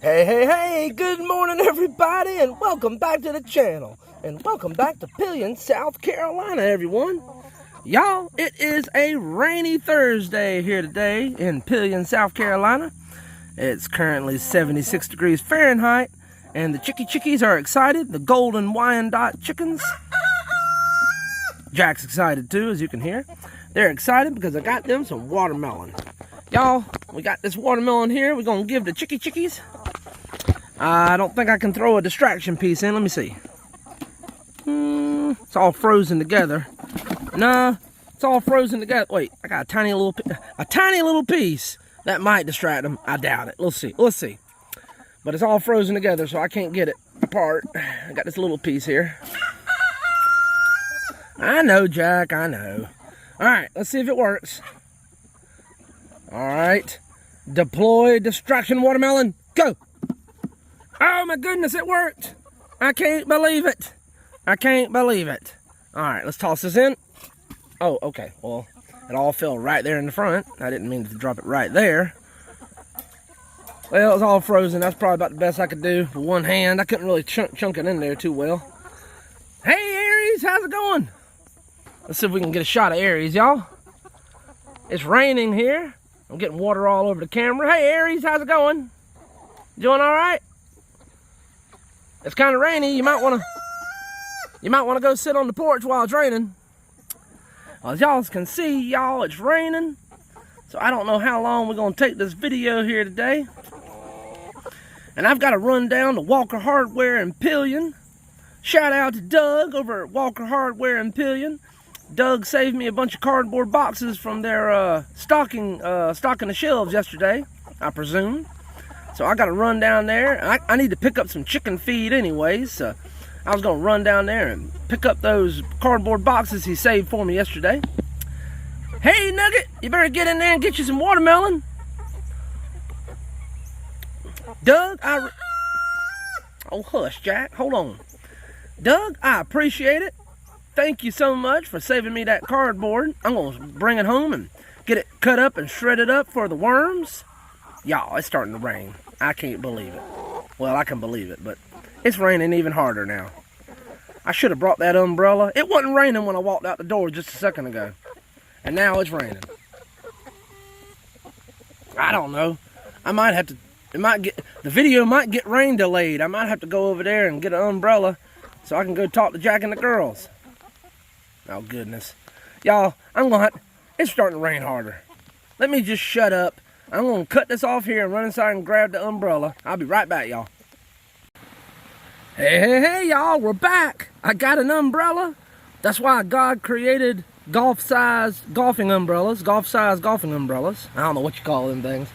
Hey, hey, hey, good morning everybody, and welcome back to the channel, and welcome back to Pelion, South Carolina, everyone. Y'all, it is a rainy Thursday here today in Pelion, South Carolina. It's currently 76 degrees Fahrenheit, and the chickies are excited, the golden Wyandotte chickens. Jack's excited too, as you can hear. They're excited because I got them some watermelon. Y'all, we got this watermelon here. We're gonna give the chickies. I don't think I can throw a distraction piece in. Let me see. It's all frozen together. Nah, it's all frozen together. Wait, I got a tiny little piece that might distract them. I doubt it. Let's see. But it's all frozen together, so I can't get it apart. I got this little piece here. I know, Jack. I know. All right, let's see if it works. All right, deploy distraction watermelon. Go. Oh my goodness, it worked. I can't believe it. I can't believe it. All right, let's toss this in. Oh, okay. Well, it all fell right there in the front. I didn't mean to drop it right there. Well, it was all frozen. That's probably about the best I could do with one hand. I couldn't really chunk it in there too well. Hey, Aries, how's it going? Let's see if we can get a shot of Aries, y'all. It's raining here. I'm getting water all over the camera. Hey, Aries, how's it going? Doing all right? It's kind of rainy. You might want to go sit on the porch while it's raining. Well, as y'all can see, y'all, it's raining. So I don't know how long we're going to take this video here today. And I've got to run down to Walker Hardware in Pelion. Shout out to Doug over at Walker Hardware in Pelion. Doug saved me a bunch of cardboard boxes from their stocking the shelves yesterday, I presume. So I got to run down there. I need to pick up some chicken feed anyways. So I was going to run down there and pick up those cardboard boxes he saved for me yesterday. Hey, Nugget, you better get in there and get you some watermelon. Doug, oh, hush, Jack. Hold on. Doug, I appreciate it. Thank you so much for saving me that cardboard. I'm going to bring it home and get it cut up and shredded up for the worms. Y'all, it's starting to rain. I can't believe it. Well, I can believe it, but it's raining even harder now. I should have brought that umbrella. It wasn't raining when I walked out the door just a second ago. And now it's raining. I don't know. I might have to, the video might get rain delayed. I might have to go over there and get an umbrella so I can go talk to Jack and the girls. Oh, goodness. Y'all, it's starting to rain harder. Let me just shut up. I'm going to cut this off here and run inside and grab the umbrella. I'll be right back, y'all. Hey, y'all, we're back. I got an umbrella. That's why God created golf-size golfing umbrellas. I don't know what you call them things.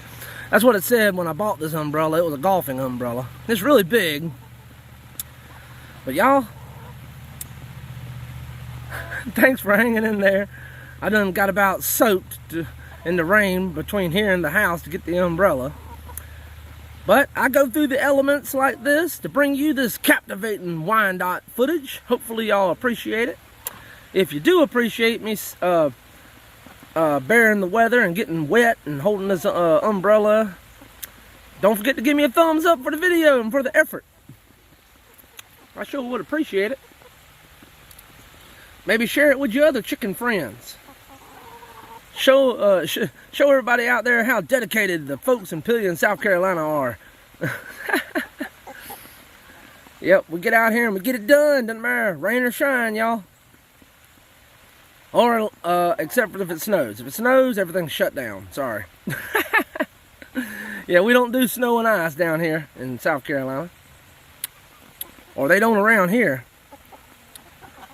That's what it said when I bought this umbrella. It was a golfing umbrella. It's really big. But y'all, thanks for hanging in there. I done got about soaked in the rain between here and the house to get the umbrella. But I go through the elements like this to bring you this captivating Wyandotte footage. Hopefully y'all appreciate it. If you do appreciate me bearing the weather and getting wet and holding this umbrella, don't forget to give me a thumbs up for the video and for the effort. I sure would appreciate it. Maybe share it with your other chicken friends. Show everybody out there how dedicated the folks in Pelion, South Carolina are. Yep, we get out here and we get it done. Doesn't matter, rain or shine, y'all. Or except for if it snows. If it snows, everything's shut down. Sorry. Yeah, we don't do snow and ice down here in South Carolina. Or they don't around here.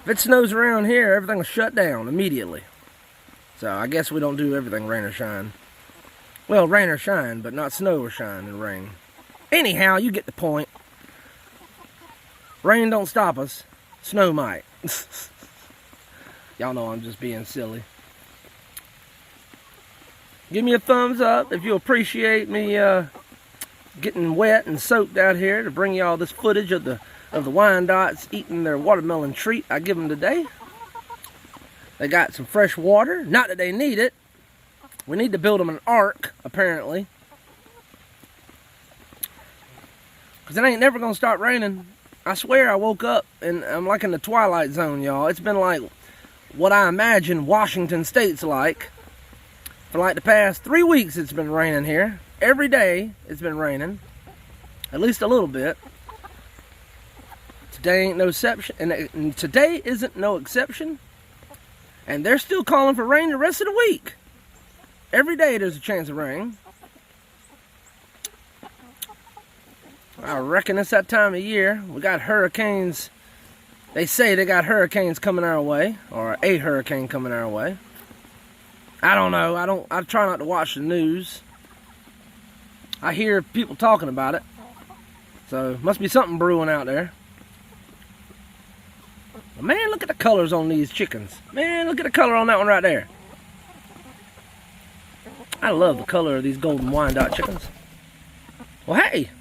If it snows around here, everything will shut down immediately. So I guess we don't do everything rain or shine. Well, rain or shine, but not snow or shine and rain. Anyhow, you get the point. Rain don't stop us. Snow might. Y'all know I'm just being silly. Give me a thumbs up if you appreciate me getting wet and soaked out here to bring y'all this footage of the Wyandottes eating their watermelon treat I give them today. They got some fresh water. Not that they need it. We need to build them an ark, apparently. because it ain't never gonna start raining. I swear I woke up and I'm like in the twilight zone, y'all. It's been like what I imagine Washington State's like. For like the past 3 weeks it's been raining here. Every day it's been raining. At least a little bit. Today ain't no exception, and today isn't no exception. And they're still calling for rain the rest of the week. Every day there's a chance of rain. I reckon it's that time of year. We got hurricanes. They say they got hurricanes coming our way, or a hurricane coming our way. I don't know. I try not to watch the news. I hear people talking about it. So, must be something brewing out there. But man, look at the colors on these chickens. Man, look at the color on that one right there. I love the color of these golden Wyandotte chickens. Well, hey,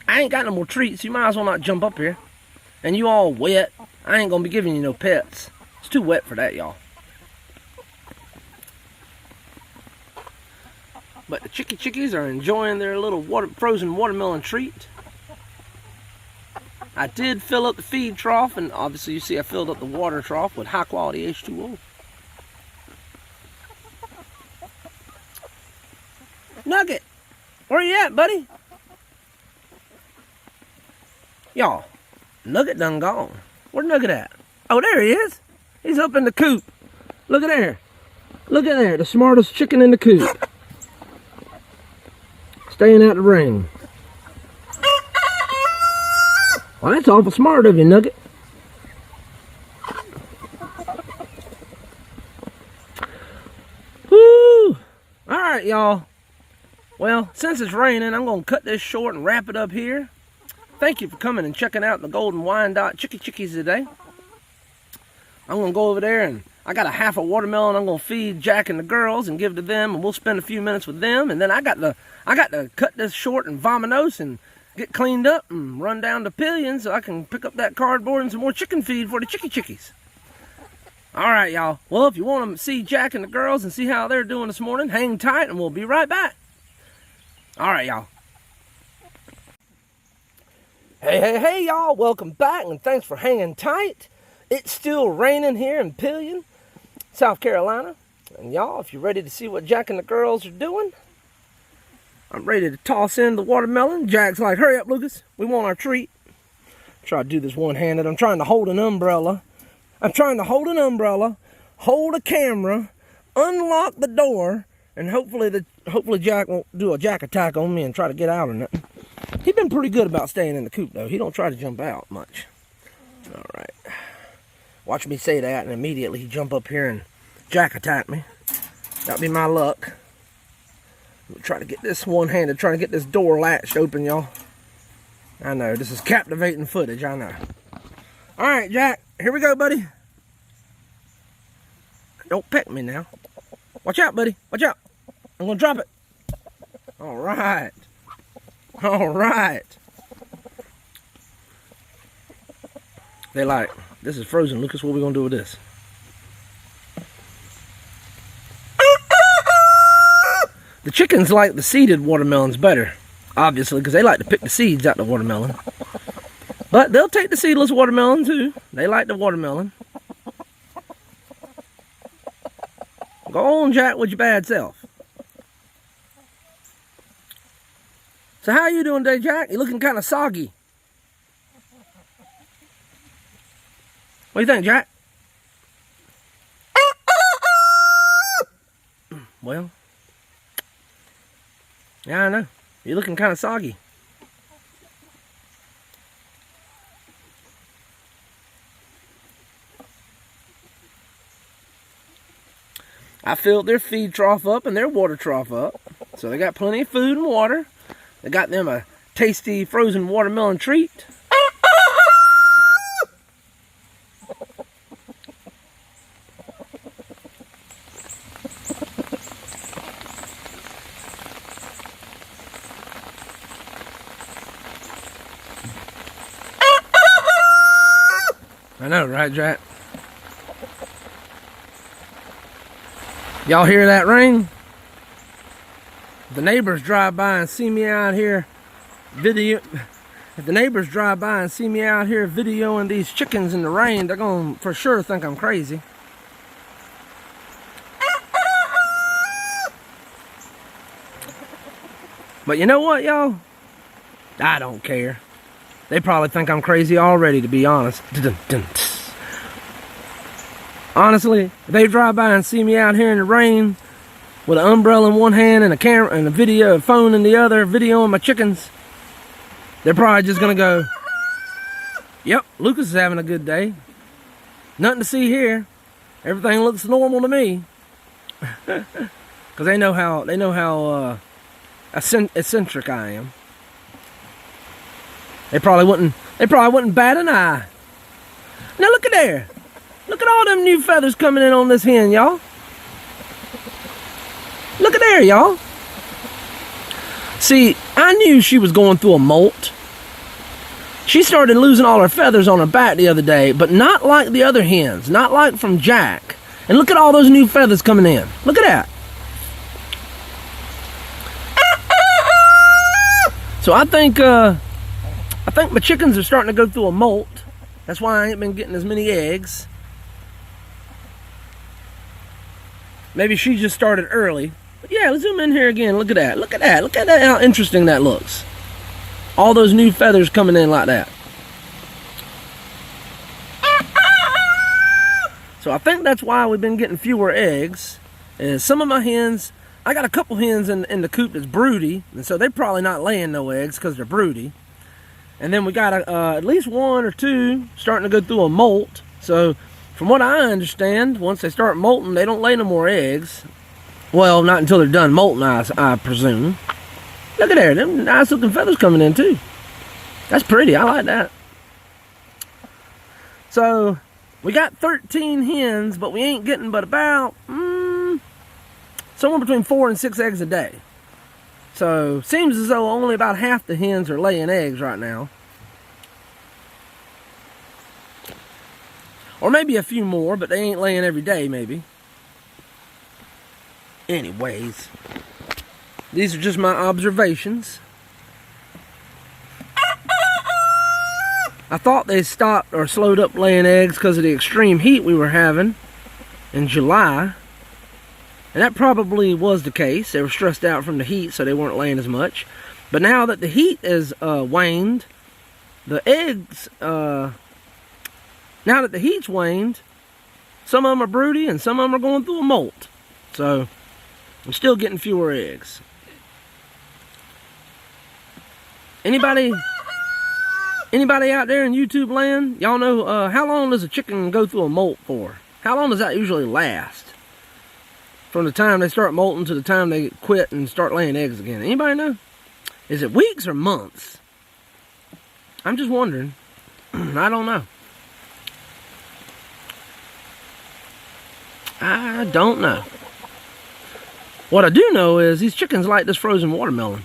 I ain't got no more treats. You might as well not jump up here. And you all wet. I ain't gonna be giving you no pets. It's too wet for that, y'all. But the chickies are enjoying their little frozen watermelon treat. I did fill up the feed trough, and obviously you see I filled up the water trough with high quality H2O. Nugget, where you at, buddy? Y'all, Nugget done gone. Where's Nugget at? Oh, there he is. He's up in the coop. Look at there. Look at there, the smartest chicken in the coop. Staying out the rain. Well, that's awful smart of you, Nugget. Woo! Alright, y'all. Well, since it's raining, I'm going to cut this short and wrap it up here. Thank you for coming and checking out the Golden Wyandotte chickies today. I'm going to go over there and I got a half a watermelon I'm going to feed Jack and the girls and give to them, and we'll spend a few minutes with them. And then I got to cut this short and vominos and get cleaned up and run down to Pelion so I can pick up that cardboard and some more chicken feed for the chickies. Alright, y'all. Well, if you want to see Jack and the girls and see how they're doing this morning, hang tight and we'll be right back. Alright, y'all. Hey, y'all. Welcome back and thanks for hanging tight. It's still raining here in Pelion, South Carolina. And y'all, if you're ready to see what Jack and the girls are doing, I'm ready to toss in the watermelon. Jack's like, hurry up, Lucas. We want our treat. Try to do this one-handed. I'm trying to hold an umbrella. Hold a camera, unlock the door, and hopefully Jack won't do a jack attack on me and try to get out or nothing. He's been pretty good about staying in the coop, though. He don't try to jump out much. All right. Watch me say that, and immediately he jump up here and jack attack me. That'll be my luck. Try to get this one-handed, trying to get this door latched open, y'all. I know, this is captivating footage, I know. Alright, Jack, here we go, buddy. Don't peck me now. Watch out, buddy, watch out. I'm gonna drop it. Alright. Alright. They like, this is frozen, Lucas, what are we gonna do with this? The chickens like the seeded watermelons better, obviously, because they like to pick the seeds out of the watermelon. But they'll take the seedless watermelon, too. They like the watermelon. Go on, Jack, with your bad self. So how you doing today, Jack? You're looking kind of soggy. What do you think, Jack? Well... yeah, I know. You're looking kind of soggy. I filled their feed trough up and their water trough up. So they got plenty of food and water. They got them a tasty frozen watermelon treat. I know, right, Jack? Y'all hear that rain? The neighbors drive by and see me out here If the neighbors drive by and see me out here videoing these chickens in the rain, they're going to for sure think I'm crazy. But you know what, y'all? I don't care. They probably think I'm crazy already, to be honest. Honestly, if they drive by and see me out here in the rain with an umbrella in one hand and a camera and a phone in the other, videoing my chickens, they're probably just gonna go, yep, Lucas is having a good day. Nothing to see here. Everything looks normal to me. Because they know how eccentric I am. They probably wouldn't bat an eye. Now look at there. Look at all them new feathers coming in on this hen, y'all. Look at there, y'all. See, I knew she was going through a molt. She started losing all her feathers on her back the other day, but not like the other hens, not like from Jack. And look at all those new feathers coming in. Look at that. So I think my chickens are starting to go through a molt. That's why I ain't been getting as many eggs. Maybe she just started early. But yeah, let's zoom in here again. Look at that. Look at that. Look at that, how interesting that looks. All those new feathers coming in like that. So I think that's why we've been getting fewer eggs. Is some of my hens, I got a couple hens in the coop that's broody, and so they're probably not laying no eggs because they're broody. And then we got at least one or two starting to go through a molt. So from what I understand, once they start molting, they don't lay no more eggs. Well, not until they're done molting, I presume. Look at there, them nice looking feathers coming in too. That's pretty, I like that. So we got 13 hens, but we ain't getting but about somewhere between 4 and 6 eggs a day. So seems as though only about half the hens are laying eggs right now. Or maybe a few more, but they ain't laying every day, maybe. Anyways, these are just my observations. I thought they stopped or slowed up laying eggs because of the extreme heat we were having in July. And that probably was the case. They were stressed out from the heat, so they weren't laying as much. But now that the heat has waned, the eggs, now that the heat's waned, some of them are broody and some of them are going through a molt. So I'm still getting fewer eggs. Anybody out there in YouTube land, y'all know how long does a chicken go through a molt for? How long does that usually last? From the time they start molting to the time they quit and start laying eggs again. Anybody know? Is it weeks or months? I'm just wondering. I don't know. I don't know. What I do know is these chickens like this frozen watermelon.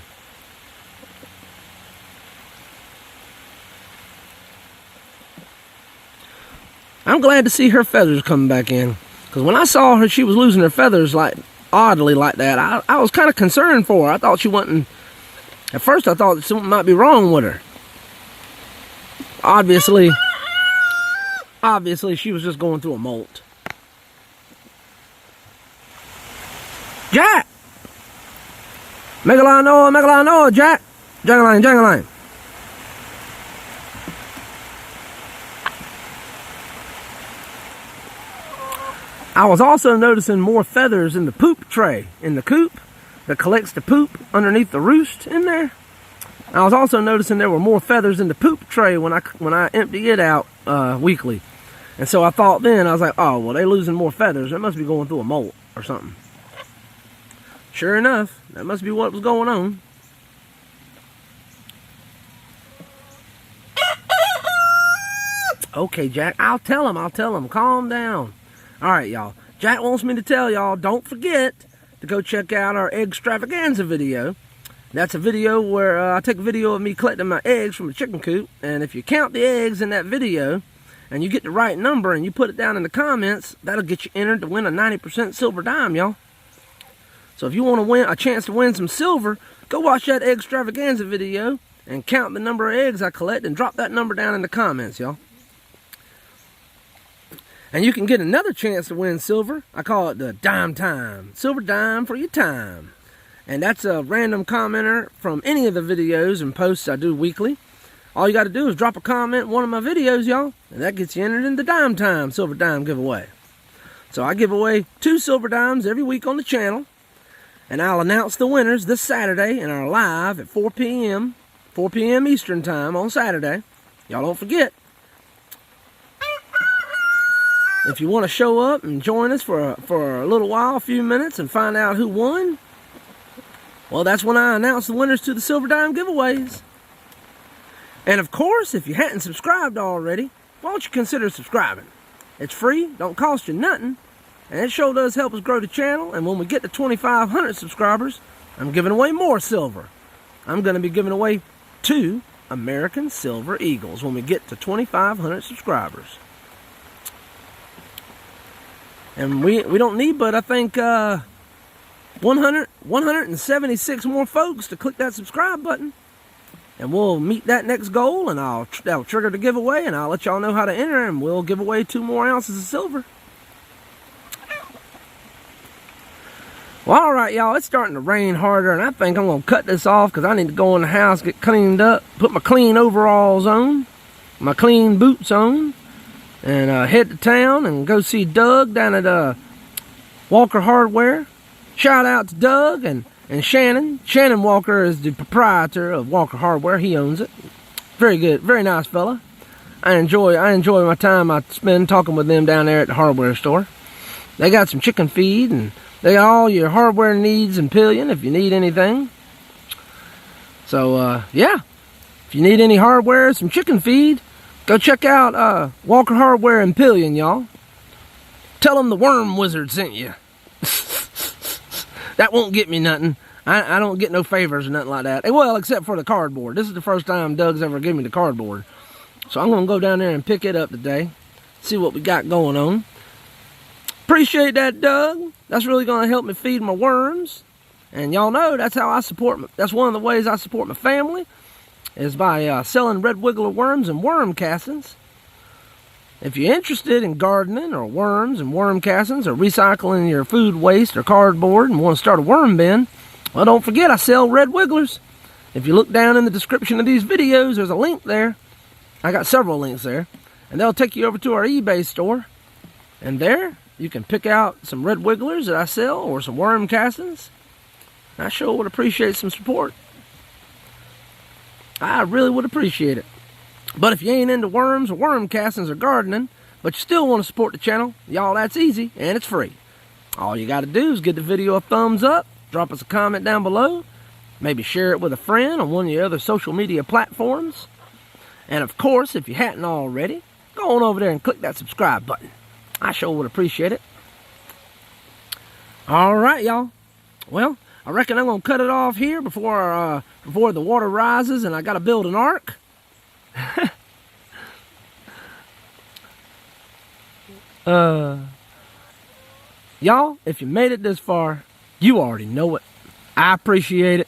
I'm glad to see her feathers coming back in. Because when I saw her, she was losing her feathers like oddly like that. I was kind of concerned for her. I thought she wasn't. At first, I thought something might be wrong with her. Obviously, she was just going through a molt. Jack! Megalinoa, Jack! Jangaline. I was also noticing more feathers in the poop tray in the coop that collects the poop underneath the roost in there. I was also noticing there were more feathers in the poop tray when I empty it out weekly. And so I thought then, I was like, oh, well, they're losing more feathers. They must be going through a molt or something. Sure enough, that must be what was going on. Okay, Jack, I'll tell him. Calm down. All right, y'all. Jack wants me to tell y'all, don't forget to go check out our egg extravaganza video. That's a video where I take a video of me collecting my eggs from the chicken coop. And if you count the eggs in that video and you get the right number and you put it down in the comments, that'll get you entered to win a 90% silver dime, y'all. So if you want to win a chance to win some silver, go watch that egg extravaganza video and count the number of eggs I collect and drop that number down in the comments, y'all. And you can get another chance to win silver. I call it the dime time. Silver dime for your time. And that's a random commenter from any of the videos and posts I do weekly. All you got to do is drop a comment in one of my videos, y'all. And that gets you entered in the dime time silver dime giveaway. So I give away 2 silver dimes every week on the channel. And I'll announce the winners this Saturday in our live at 4 p.m. 4 p.m. Eastern time on Saturday. Y'all don't forget. If you want to show up and join us for a little while, a few minutes, and find out who won, well, that's when I announce the winners to the Silver Dime giveaways. And of course, if you hadn't subscribed already, why don't you consider subscribing? It's free, don't cost you nothing, and it sure does help us grow the channel. And when we get to 2,500 subscribers, I'm giving away more silver. I'm going to be giving away 2 American Silver Eagles when we get to 2,500 subscribers. And we don't need but, I think, 176 more folks to click that subscribe button. And we'll meet that next goal, and that'll trigger the giveaway, and I'll let y'all know how to enter, and we'll give away 2 more ounces of silver. Well, alright, y'all, it's starting to rain harder, and I think I'm going to cut this off because I need to go in the house, get cleaned up, put my clean overalls on, my clean boots on, and head to town and go see Doug down at Walker Hardware. Shout out to Doug and Shannon. Shannon Walker is the proprietor of Walker Hardware. He owns it. Very good, very nice fella. I enjoy my time I spend talking with them down there at the hardware store. They got some chicken feed, and they got all your hardware needs in Pelion if you need anything. So yeah, if you need any hardware, some chicken feed, go check out Walker Hardware in Pelion, y'all. Tell them the Worm Wizard sent you. That won't get me nothing. I don't get no favors or nothing like that. Well, except for the cardboard. This is the first time Doug's ever given me the cardboard. So I'm going to go down there and pick it up today. See what we got going on. Appreciate that, Doug. That's really going to help me feed my worms. And y'all know that's how I support that's one of the ways I support my family, is by selling red wiggler worms and worm castings. If you're interested in gardening or worms and worm castings or recycling your food waste or cardboard and want to start a worm bin, well, don't forget I sell red wigglers. If you look down in the description of these videos, there's a link there. I got several links there. And they'll take you over to our eBay store. And there, you can pick out some red wigglers that I sell or some worm castings. I sure would appreciate some support. I really would appreciate it. But if you ain't into worms or worm castings or gardening, but you still want to support the channel, y'all, that's easy and it's free. All you got to do is give the video a thumbs up, drop us a comment down below, maybe share it with a friend on one of your other social media platforms. And of course, if you hadn't already, go on over there and click that subscribe button. I sure would appreciate it. Alright, y'all. Well, I reckon I'm going to cut it off here before the water rises and I got to build an ark. Y'all, if you made it this far, you already know it. I appreciate it.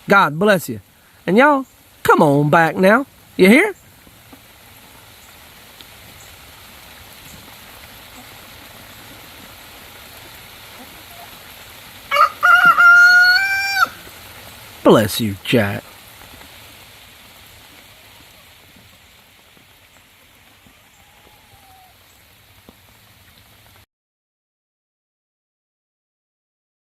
God bless you. And y'all, come on back now. You hear? Bless you, Jack.